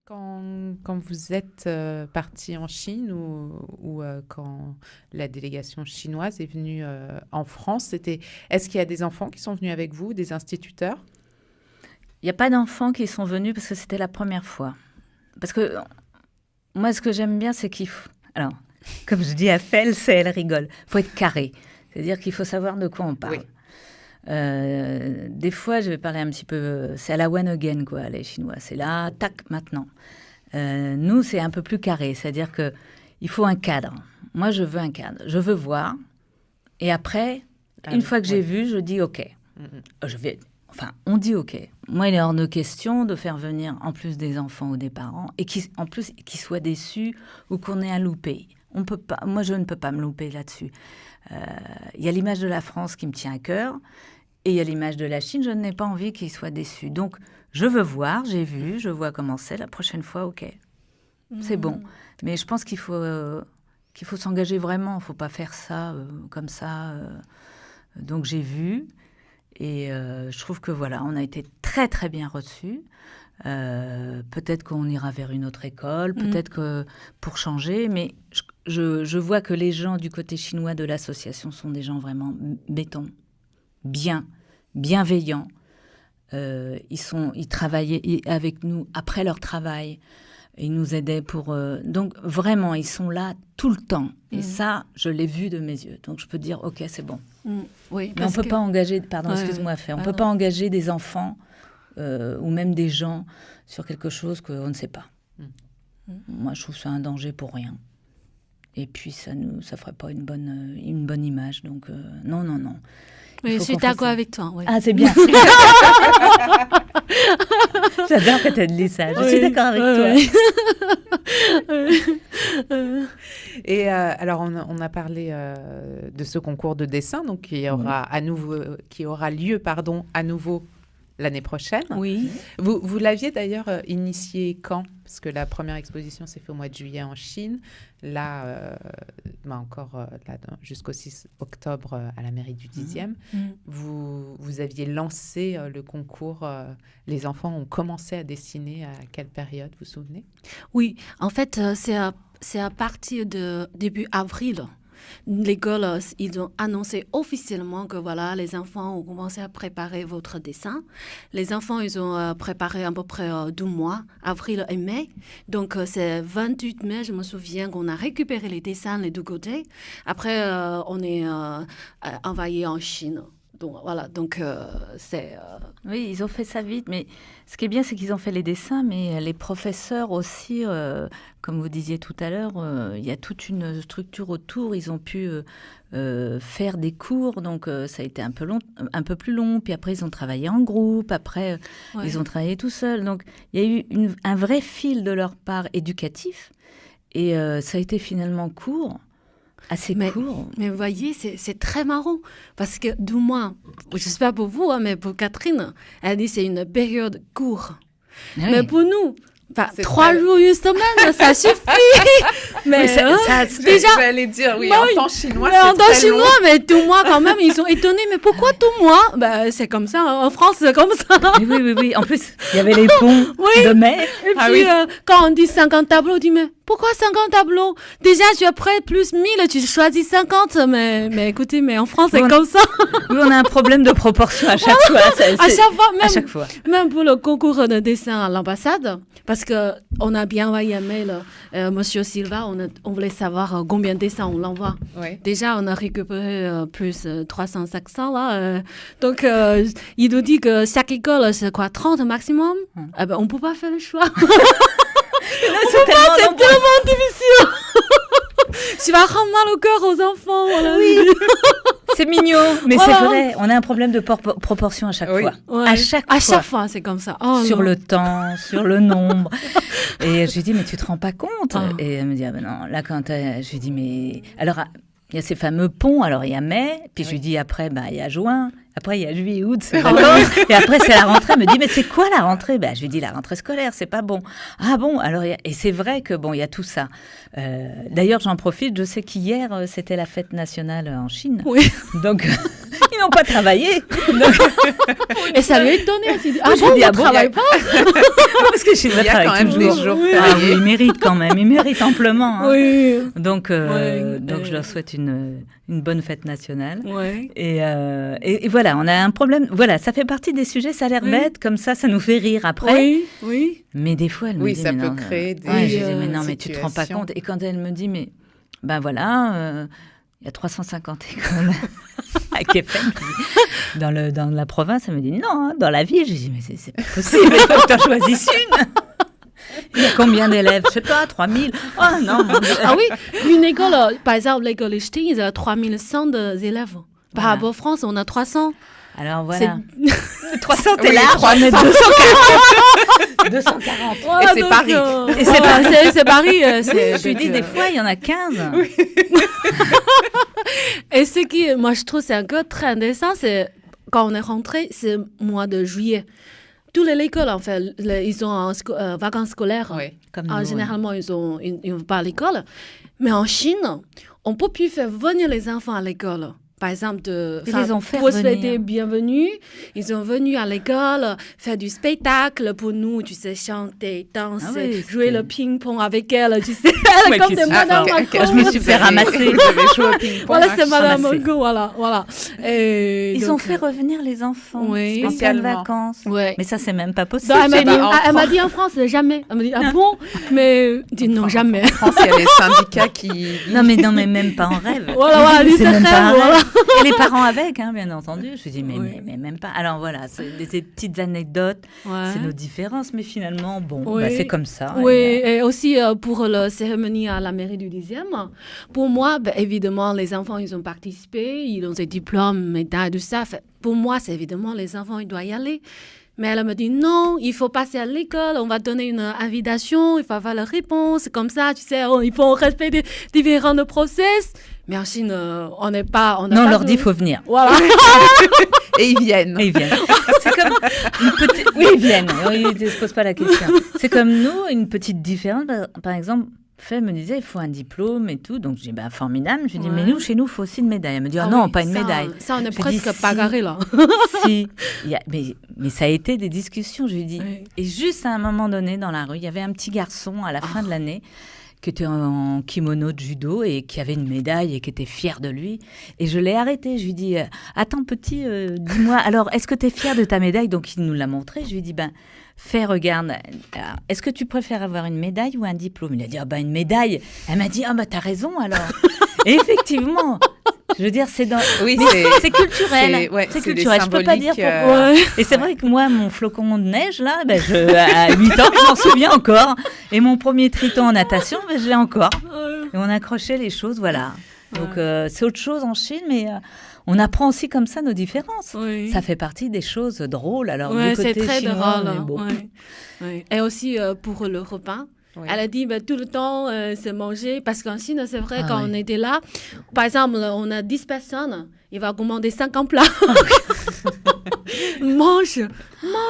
Quand vous êtes parti en Chine ou quand la délégation chinoise est venue en France, est-ce qu'il y a des enfants qui sont venus avec vous, des instituteurs? Il n'y a pas d'enfants qui sont venus parce que c'était la première fois. Parce que moi, ce que j'aime bien, c'est qu'il faut... Alors, comme je dis à Fel, elle rigole. Il faut être carré. C'est-à-dire qu'il faut savoir de quoi on parle. Oui. Des fois, je vais parler un petit peu... C'est à la one again, quoi, les Chinois. C'est là, tac, maintenant. Nous, c'est un peu plus carré. C'est-à-dire qu'il faut un cadre. Moi, je veux un cadre. Je veux voir. Et après, une fois que j'ai vu, je dis OK. Je vais... Enfin, on dit OK. Moi, il est hors de question de faire venir en plus des enfants ou des parents et en plus qu'ils soient déçus ou qu'on ait un loupé. On peut pas, moi, je ne peux pas me louper là-dessus. Il y a l'image de la France qui me tient à cœur et il y a l'image de la Chine. Je n'ai pas envie qu'ils soient déçus. Donc, je veux voir, j'ai vu, je vois comment c'est. La prochaine fois, OK. C'est bon. Mais je pense qu'il faut s'engager vraiment. Il ne faut pas faire ça comme ça. Donc, j'ai vu. Et je trouve que voilà, on a été très très bien reçus. Peut-être qu'on ira vers une autre école, peut-être que pour changer, mais je vois que les gens du côté chinois de l'association sont des gens vraiment béton, bienveillants. Ils travaillaient avec nous après leur travail. Ils nous aidaient pour... Donc, vraiment, ils sont là tout le temps. Et ça, je l'ai vu de mes yeux. Donc, je peux dire, OK, c'est bon. Oui, mais on ne peut pas engager... Pardon, excuse-moi, on ne peut pas engager des enfants ou même des gens sur quelque chose qu'on ne sait pas. Moi, je trouve ça un danger pour rien. Et puis, ça ne ferait pas une bonne image. Donc, non. Oui, je suis d'accord avec toi. Oui. Ah, c'est bien. J'adore que tu aies dit ça. Je suis d'accord avec toi. Et alors, on a parlé de ce concours de dessin, donc qui aura lieu à nouveau l'année prochaine. Oui. Vous l'aviez d'ailleurs initié quand? Parce que la première exposition s'est faite au mois de juillet en Chine. Là, jusqu'au 6 octobre à la mairie du 10e. Vous aviez lancé le concours. Les enfants ont commencé à dessiner à quelle période, vous vous souvenez? Oui, en fait, c'est à partir de début avril. L'école, ils ont annoncé officiellement que voilà, les enfants ont commencé à préparer votre dessin. Les enfants, ils ont préparé à peu près 2 mois, avril et mai. Donc, c'est 28 mai, je me souviens qu'on a récupéré les dessins les 2 côtés. Après, on est envoyé en Chine. Donc, voilà, c'est... Oui, ils ont fait ça vite, mais ce qui est bien, c'est qu'ils ont fait les dessins, mais les professeurs aussi, comme vous disiez tout à l'heure, il y a toute une structure autour. Ils ont pu faire des cours, donc ça a été un peu plus long. Puis après, ils ont travaillé en groupe. Après, ils ont travaillé tout seuls. Donc, il y a eu un vrai fil de leur part éducatif. Et ça a été finalement court. Assez court. Mais vous voyez, c'est très marrant. Parce que, du moins, je ne sais pas pour vous, mais pour Catherine, elle dit que c'est une période courte. Oui. Mais pour nous, 3 jours, 1 semaine, ça suffit. Mais déjà, j'allais dire, oui, en temps chinois, c'est en temps chinois, mais 2 mois quand même, ils sont étonnés. Mais pourquoi 2 mois? C'est comme ça. En France, c'est comme ça. Oui. En plus, il y avait les ponts de mai. Et puis, quand on dit 50 tableaux, on dit, mais pourquoi 50 tableaux? Déjà, tu as près plus 1000, tu choisis 50. Mais écoutez, mais en France, c'est comme ça. Oui, on a un problème de proportion à chaque fois. À chaque fois, même pour le concours de dessin à l'ambassade, parce qu'on a bien envoyé un mail, Monsieur Silva, on voulait savoir combien de dessins on l'envoie. Oui. Déjà, on a récupéré plus 300, 500 là. Donc, il nous dit que chaque école, c'est quoi, 30 maximum? On ne peut pas faire le choix. C'est tellement difficile. Tu vas rendre mal au cœur aux enfants. Voilà. Oui. C'est mignon, mais c'est vrai. On a un problème de proportion à chaque fois. Ouais. À chaque fois, c'est comme ça. Sur le temps, sur le nombre. Et je lui dis, mais tu te rends pas compte? Et elle me dit, non, là, je lui dis, mais... Alors, il y a ces fameux ponts. Alors, il y a mai, puis je lui dis, après, il y a juin. Après, il y a juillet, août, c'est et après, c'est la rentrée. Elle me dit, mais c'est quoi la rentrée? Je lui dis, la rentrée scolaire, c'est pas bon. Ah bon? Alors, et c'est vrai que, il y a tout ça. D'ailleurs, j'en profite, je sais qu'hier, c'était la fête nationale en Chine. Oui. Donc, Ils n'ont pas travaillé. Et ça lui étonnait aussi. Ah bon, ils ne travaillent pas. Parce que il y a quand même des jours. Ah oui, ils méritent quand même. Ils méritent amplement. Hein. Oui. Donc je leur souhaite une bonne fête nationale. Oui. Et voilà, on a un problème. Voilà, ça fait partie des sujets, ça a l'air bête, comme ça nous fait rire après. Oui. Mais des fois, elle me dit, ça peut créer des je dis, mais non, mais tu te rends pas compte. Et quand elle me dit, mais ben voilà, il y a 350 écoles à Québec, dans la province, elle me dit, non, dans la ville. Je dis, mais c'est pas possible, il faut que tu en choisisses une. Il y a combien d'élèves? Je sais pas, 3000. Oh non, mon Dieu. Ah oui, une école, par exemple, l'école Lichting, ils ont 3100 élèves. Par rapport à France, on a 300. Alors voilà. 300, t'es là, on est 240. 240. Voilà, et c'est Paris. Et c'est Paris. C'est Paris. Je lui dis, des fois, il y en a 15. Oui. Et ce qui, moi, je trouve, c'est un peu très intéressant, c'est quand on est rentré, c'est le mois de juillet. Tous les écoles, en fait, ils sont en vacances scolaires. Oui, comme nous, généralement, ils ne vont pas à l'école. Mais en Chine, on ne peut plus faire venir les enfants à l'école. Par exemple, pour souhaiter bienvenue, ils sont venus à l'école faire du spectacle pour nous, tu sais, chanter, danser, jouer le ping-pong avec elle, tu sais, comme des Madame Margot. Je me suis fait ramasser. J'avais joué au ping-pong. Voilà, c'est Madame Margot, voilà. Ils ont fait revenir les enfants spéciales vacances. Ouais. Mais ça, c'est même pas possible. Elle m'a dit en France, jamais. Elle m'a dit, ah bon? Mais non, jamais. En France, il y a les syndicats qui... Non, mais même pas en rêve. Voilà, c'est même pas voilà. Et les parents avec, hein, bien entendu. Je me dis, mais même pas. Alors voilà, c'est des petites anecdotes, c'est nos différences, mais finalement, bon, c'est comme ça. Oui, et aussi pour la cérémonie à la mairie du 10e, pour moi, évidemment, les enfants, ils ont participé, ils ont des diplômes, médailles, tout ça. Pour moi, c'est évidemment, les enfants, ils doivent y aller. Mais elle me dit, non, il faut passer à l'école, on va donner une invitation, il faut avoir la réponse, comme ça, tu sais, il faut respecter différents process. Mais en Chine, on n'est pas... on leur dit, il faut venir. Voilà. Et ils viennent. C'est comme une petite... Oui, ils viennent. Ils ne se posent pas la question. C'est comme nous, une petite différence. Par exemple, Faye me disait, il faut un diplôme et tout. Donc, je dis, formidable. Je lui dis, mais nous, chez nous, il faut aussi une médaille. Elle me dit, non, pas une médaille. Ça, on est presque bagarrés, là. Si. Mais ça a été des discussions, je lui dis. Et juste à un moment donné, dans la rue, il y avait un petit garçon à la fin de l'année qui était en kimono de judo et qui avait une médaille et qui était fier de lui. Et je l'ai arrêté. Je lui dis, attends petit, dis-moi, alors, est-ce que tu es fier de ta médaille? Donc, il nous l'a montré. Je lui dis, Fais, regarde, est-ce que tu préfères avoir une médaille ou un diplôme? Il a dit, une médaille. Elle m'a dit, t'as raison alors. Et effectivement, je veux dire, c'est culturel. C'est culturel. Je peux pas dire pourquoi. Et c'est vrai que moi, mon flocon de neige, là, à 8 ans, je m'en souviens encore. Et mon premier triton en natation, je l'ai encore. Et on accrochait les choses, voilà. Donc, c'est autre chose en Chine, mais... on apprend aussi comme ça nos différences. Oui. Ça fait partie des choses drôles. Alors, du côté c'est très chinois, drôle. Bon. Oui. Et aussi pour le repas. Oui. Elle a dit tout le temps c'est manger. Parce qu'en Chine, c'est vrai, quand on était là, par exemple, on a 10 personnes, il va commander 50 plats. Mange,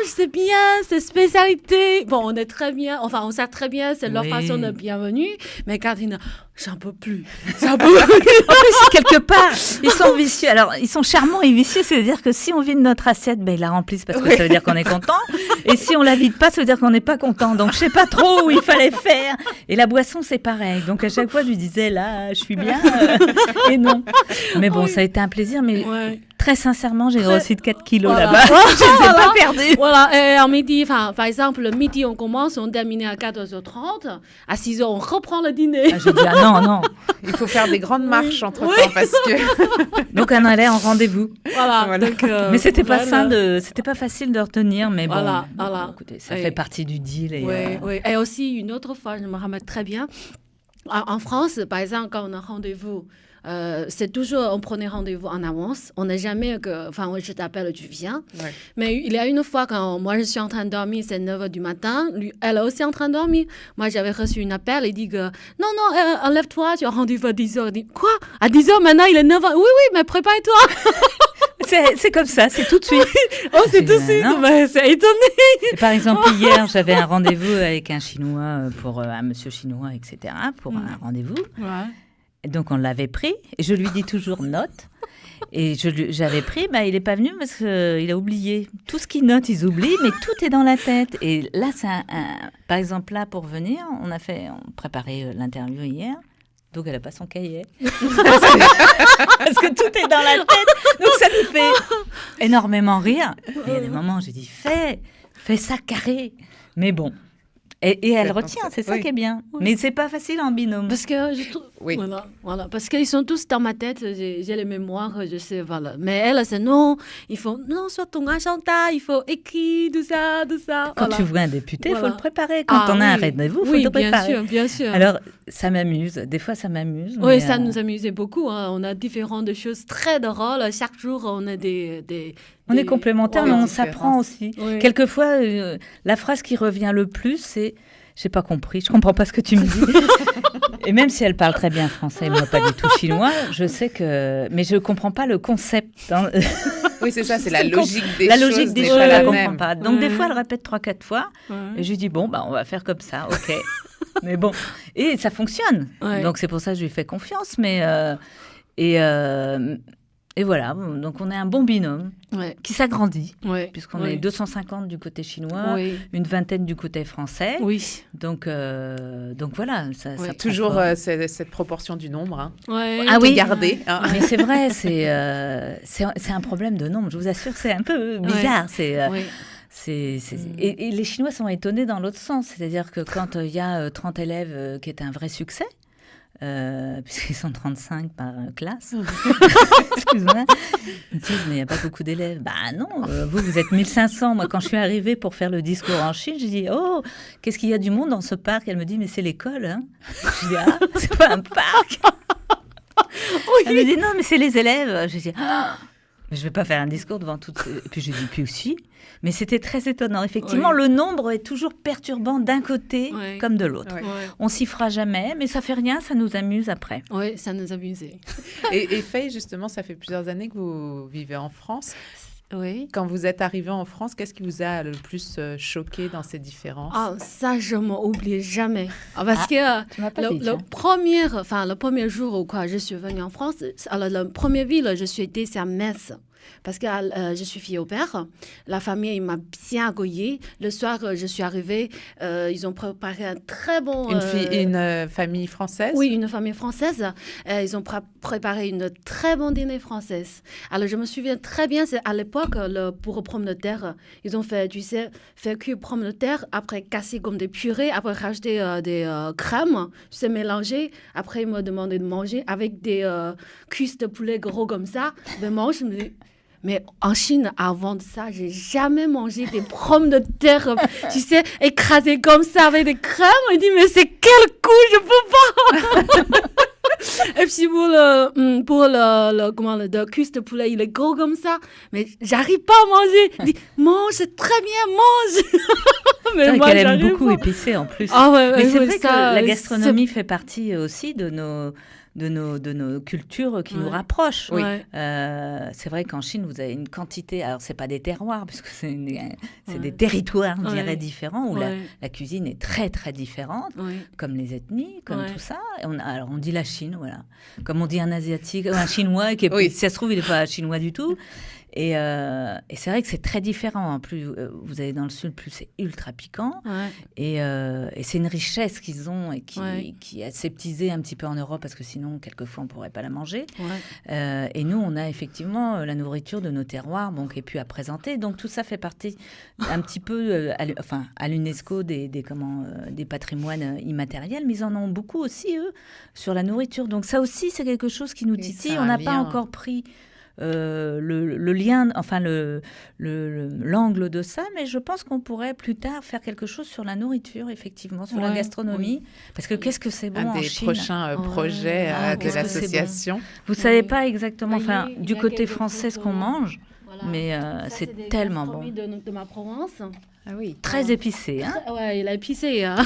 c'est bien, c'est spécialité. Bon, on est très bien, on sait très bien, c'est leur façon de bienvenue. Mais Catherine, j'en peux plus. En plus, quelque part, ils sont vicieux. Alors, ils sont charmants et vicieux, c'est-à-dire que si on vide notre assiette, ils la remplissent parce que ça veut dire qu'on est content. Et si on la vide pas, ça veut dire qu'on n'est pas content. Donc, je sais pas trop où il fallait faire. Et la boisson, c'est pareil. Donc, à chaque fois, je lui disais, là, je suis bien. Et non. Mais bon, ça a été un plaisir, mais... Très sincèrement, j'ai grossi de 4 kilos là-bas. Je ne les ai pas perdus. Voilà, et en midi, par exemple, le midi, on commence, on termine à 14h30. À 6h, on reprend le dîner. Je dis, non. Il faut faire des grandes marches entre-temps parce que... Donc, on allait en rendez-vous. Voilà. Donc, mais c'était pas c'était pas facile de retenir, mais voilà. Écoutez, ça fait partie du deal. Et, et aussi, une autre fois, je me rappelle très bien, en France, par exemple, quand on a rendez-vous, c'est toujours, on prenait rendez-vous en avance. On n'est jamais je t'appelle, tu viens. Ouais. Mais il y a une fois, quand moi, je suis en train de dormir, c'est 9h du matin. Lui, elle est aussi en train de dormir. Moi, j'avais reçu un appel. Il dit que, non, enlève-toi, tu as rendez-vous à 10h. Il dit, quoi? À 10h, maintenant, il est 9h. Oui, mais prépare-toi. C'est comme ça, c'est tout de suite. C'est tout de suite. C'est étonné. Et par exemple, hier, j'avais un rendez-vous avec un Chinois, pour un monsieur chinois, etc., pour un rendez-vous. Ouais. Et donc, on l'avait pris. Et je lui dis toujours note. Et j'avais pris, il n'est pas venu parce qu'il a oublié. Tout ce qu'il note, ils oublient, mais tout est dans la tête. Et là, par exemple, là, pour venir, on préparait l'interview hier. Donc, elle n'a pas son cahier. Parce que tout est dans la tête. Donc, ça nous fait énormément rire. Et il y a des moments où j'ai dit, fais ça carré. Mais bon. Et elle retient, c'est ça qui est bien. Oui. Mais c'est pas facile en binôme. Parce que je trouve... Oui. Voilà. Parce qu'ils sont tous dans ma tête, j'ai les mémoires, je sais, voilà. Mais elle, c'est non, il faut, non, sur ton agenda, il faut écrire, tout ça. Quand tu vois un député, il faut le préparer. Quand on a un rendez-vous, il faut le préparer. Bien sûr. Alors, ça m'amuse. Des fois, ça m'amuse. Oui, ça nous amusait beaucoup. Hein. On a différentes choses très drôles. Chaque jour, on a on est complémentaires, mais on s'apprend aussi. Oui. Quelquefois, la phrase qui revient le plus, c'est « j'ai pas compris, je comprends pas ce que tu me dis ». Et même si elle parle très bien français, moi pas du tout chinois, je sais que... Mais je comprends pas le concept. Hein. Oui, c'est ça, c'est la logique des choses. La logique des choses, je ne comprends pas. Donc des fois, elle répète 3-4 fois. Et je lui dis, bon, on va faire comme ça, ok. Mais bon, et ça fonctionne. Ouais. Donc c'est pour ça que je lui fais confiance. Mais... Et voilà, donc on est un bon binôme qui s'agrandit, puisqu'on est 250 du côté chinois, une vingtaine du côté français. Oui. Donc voilà, ça toujours cette proportion du nombre. Hein. Ah oui, gardée. Hein. Mais c'est vrai, c'est un problème de nombre. Je vous assure, c'est un peu bizarre. Et les Chinois sont étonnés dans l'autre sens, c'est-à-dire que quand il y a 30 élèves, qui est un vrai succès. Puisqu'ils sont 35 par classe. Excuse-moi. Ils me disent, mais il n'y a pas beaucoup d'élèves. Non, vous êtes 1500. Moi, quand je suis arrivée pour faire le discours en Chine, je dis, oh, qu'est-ce qu'il y a du monde dans ce parc? Elle me dit, mais c'est l'école. Hein. Je dis, c'est pas un parc. Elle me dit, non, mais c'est les élèves. Je dis, mais je ne vais pas faire un discours devant toutes ces... Et puis je dis, puis aussi. Mais c'était très étonnant. Effectivement, le nombre est toujours perturbant d'un côté comme de l'autre. On s'y fera jamais, mais ça fait rien, ça nous amuse après. Oui, ça nous amuse. Et Faye, justement, ça fait plusieurs années que vous vivez en France. Oui. Quand vous êtes arrivée en France, qu'est-ce qui vous a le plus choqué dans ces différences? Ça, je ne m'oublie jamais. Parce que le premier jour où je suis venue en France, alors, la première ville, je suis été, c'est à Metz. Parce que je suis fille au père. La famille m'a bien accueillie. Le soir, je suis arrivée. Ils ont préparé un très bon... Une famille française? Oui, une famille française. Ils ont préparé une très bonne dîner française. Alors, je me souviens très bien, c'est à l'époque, pour pommes de terre, ils ont fait, fait cuire pommes de terre, après casser comme des purées, après rajouter des crèmes, mélanger. Après, ils m'ont demandé de manger avec des cuisses de poulet gros comme ça. Je mange, je me dis... Mais en Chine, avant de ça, j'ai jamais mangé des pommes de terre, écrasées comme ça avec des crèmes. On dit, mais c'est quel coup, je peux pas. Et puis pour le cuisse de poulet, il est gros comme ça. Mais j'arrive pas à manger. Il dit, mange, c'est très bien, mange. Mais moi, elle aime beaucoup épicé en plus. Mais c'est vrai que la gastronomie fait partie aussi de nos cultures qui nous rapprochent. Oui. C'est vrai qu'en Chine, vous avez une quantité... Alors, ce n'est pas des terroirs, puisque c'est des territoires, je dirais, différents, où la cuisine est très, très différente, comme les ethnies, comme tout ça. Et on dit la Chine, voilà. Comme on dit un Asiatique, un Chinois, si ça se trouve, il n'est pas chinois du tout. Et c'est vrai que c'est très différent. Plus vous allez dans le sud, plus c'est ultra piquant. Et c'est une richesse qu'ils ont et qui est aseptisée un petit peu en Europe parce que sinon, quelquefois, on ne pourrait pas la manger. Et nous, on a effectivement la nourriture de nos terroirs qui est plus à présenter. Donc, tout ça fait partie un petit peu à l'UNESCO des patrimoines immatériels. Mais ils en ont beaucoup aussi, eux, sur la nourriture. Donc, ça aussi, c'est quelque chose qui nous titille. On n'a pas encore pris... le lien, l'angle de ça, mais je pense qu'on pourrait plus tard faire quelque chose sur la nourriture, effectivement, sur la gastronomie, parce que qu'est-ce que c'est bon en Chine. Un des prochains projets de l'association. Vous ne savez pas exactement, du côté français, ce qu'on mange, mais c'est tellement bon. De ma Provence. Ah oui. Très épicé. Hein. Ouais, il a épicé. Hein.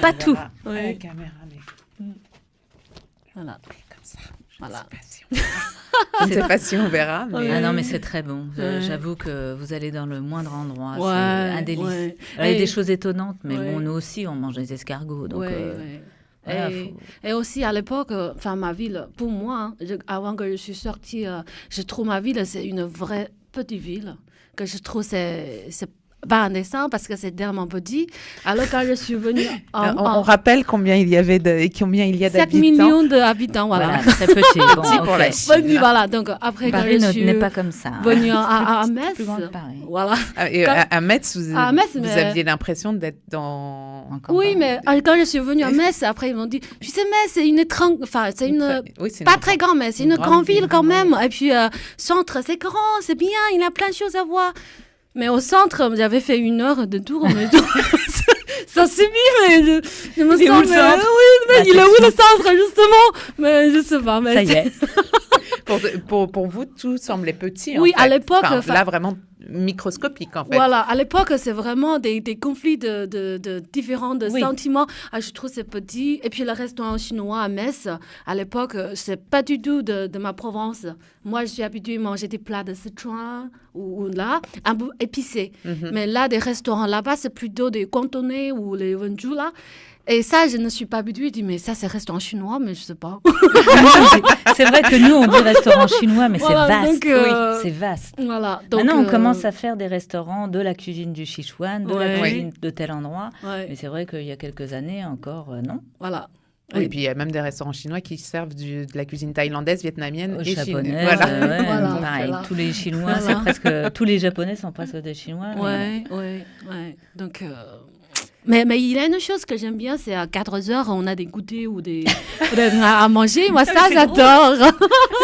Pas tout. À la caméra, mais... Voilà. Comme ça. Voilà. Je ne sais pas si on verra. Mais... Ah non, mais c'est très bon. J'avoue que vous allez dans le moindre endroit. C'est un délice. Il y a des choses étonnantes, mais nous aussi, on mange des escargots. Donc, Et aussi à l'époque, ma ville, pour moi, avant que je suis sortie, je trouve ma ville, c'est une vraie petite ville. Que je trouve c'est pas indécent parce que c'est tellement petit. Alors quand je suis venue... on rappelle combien il y a d'habitants. 7 millions d'habitants, voilà. Très petit. Bon, pour la Chine. Voilà, donc après Paris quand je suis n'est pas comme ça. venue à Metz, plus grand que Paris. Voilà. Et à Metz, vous aviez l'impression d'être dans... Oui, mais quand je suis venue à Metz, après ils m'ont dit, tu sais, Metz, c'est une pas très grande, mais c'est une grande ville quand même. Et puis, centre, c'est grand, c'est bien, il y a plein de choses à voir. Mais au centre, j'avais fait 1 heure de tour, mais ça suffit, mais je me sens... mais il est où le centre, justement? Mais je sais pas. Mais ça y est. Pour vous, tout semblait petit, oui, en fait. À l'époque... là, vraiment microscopique, en fait. Voilà, à l'époque, c'est vraiment des conflits de différents sentiments. Je trouve c'est petit. Et puis, le restaurant chinois à Metz, à l'époque, c'est pas du tout de ma Provence. Moi, je suis habituée à manger des plats de Sichuan ou là, un peu épicés. Mais là, des restaurants là-bas, c'est plutôt des cantonnais ou les wenju, là. Et ça, je ne suis pas habituée. Je dis, mais ça, c'est restaurant chinois, mais je sais pas. C'est vrai que nous, on dit restaurant chinois, mais voilà, c'est vaste. Donc, c'est vaste. Voilà, donc, maintenant, on commence à faire des restaurants de la cuisine du Sichuan, de la cuisine de tel endroit. Ouais. Mais c'est vrai qu'il y a quelques années encore, non. Voilà. Oui, et puis il y a même des restaurants chinois qui servent de la cuisine thaïlandaise, vietnamienne et japonaise. Voilà. Pareil, tous les Chinois, c'est presque... Tous les Japonais sont presque des Chinois. Ouais. Donc... Mais il y a une chose que j'aime bien, c'est à 4h, on a des goûters ou des à manger. Moi, ça, j'adore.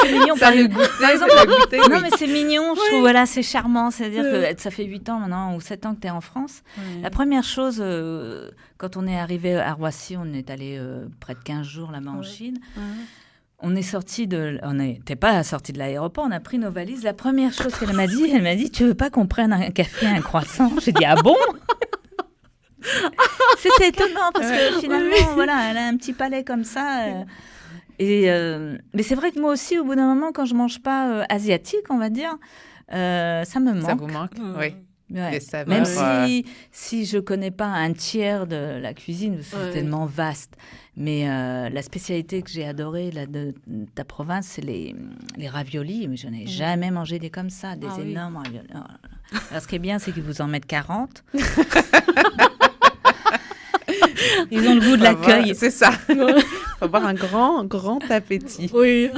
C'est mignon. Par exemple, non, mais c'est mignon. Je trouve, voilà, c'est charmant. C'est-à-dire que ça fait 8 ans maintenant ou 7 ans que tu es en France. La première chose, quand on est arrivé à Roissy, on est allé près de 15 jours là-bas en Chine. On est on n'était pas sorti de l'aéroport, on a pris nos valises. La première chose qu'elle m'a dit, tu veux pas qu'on prenne un café, un croissant? J'ai dit, ah bon? C'était étonnant parce que finalement, voilà, elle a un petit palais comme ça. Mais c'est vrai que moi aussi, au bout d'un moment, quand je mange pas asiatique, on va dire, ça me manque. Ça vous manque, oui. Ouais. Même si je connais pas un tiers de la cuisine, c'est tellement vaste. Mais la spécialité que j'ai adorée là, de ta province, c'est les raviolis. Mais je n'ai jamais mangé des comme ça, des énormes raviolis. Oh. Alors, ce qui est bien, c'est qu'ils vous en mettent 40. Ils ont le goût de l'accueil. C'est ça. Il faut avoir un grand appétit. Oui.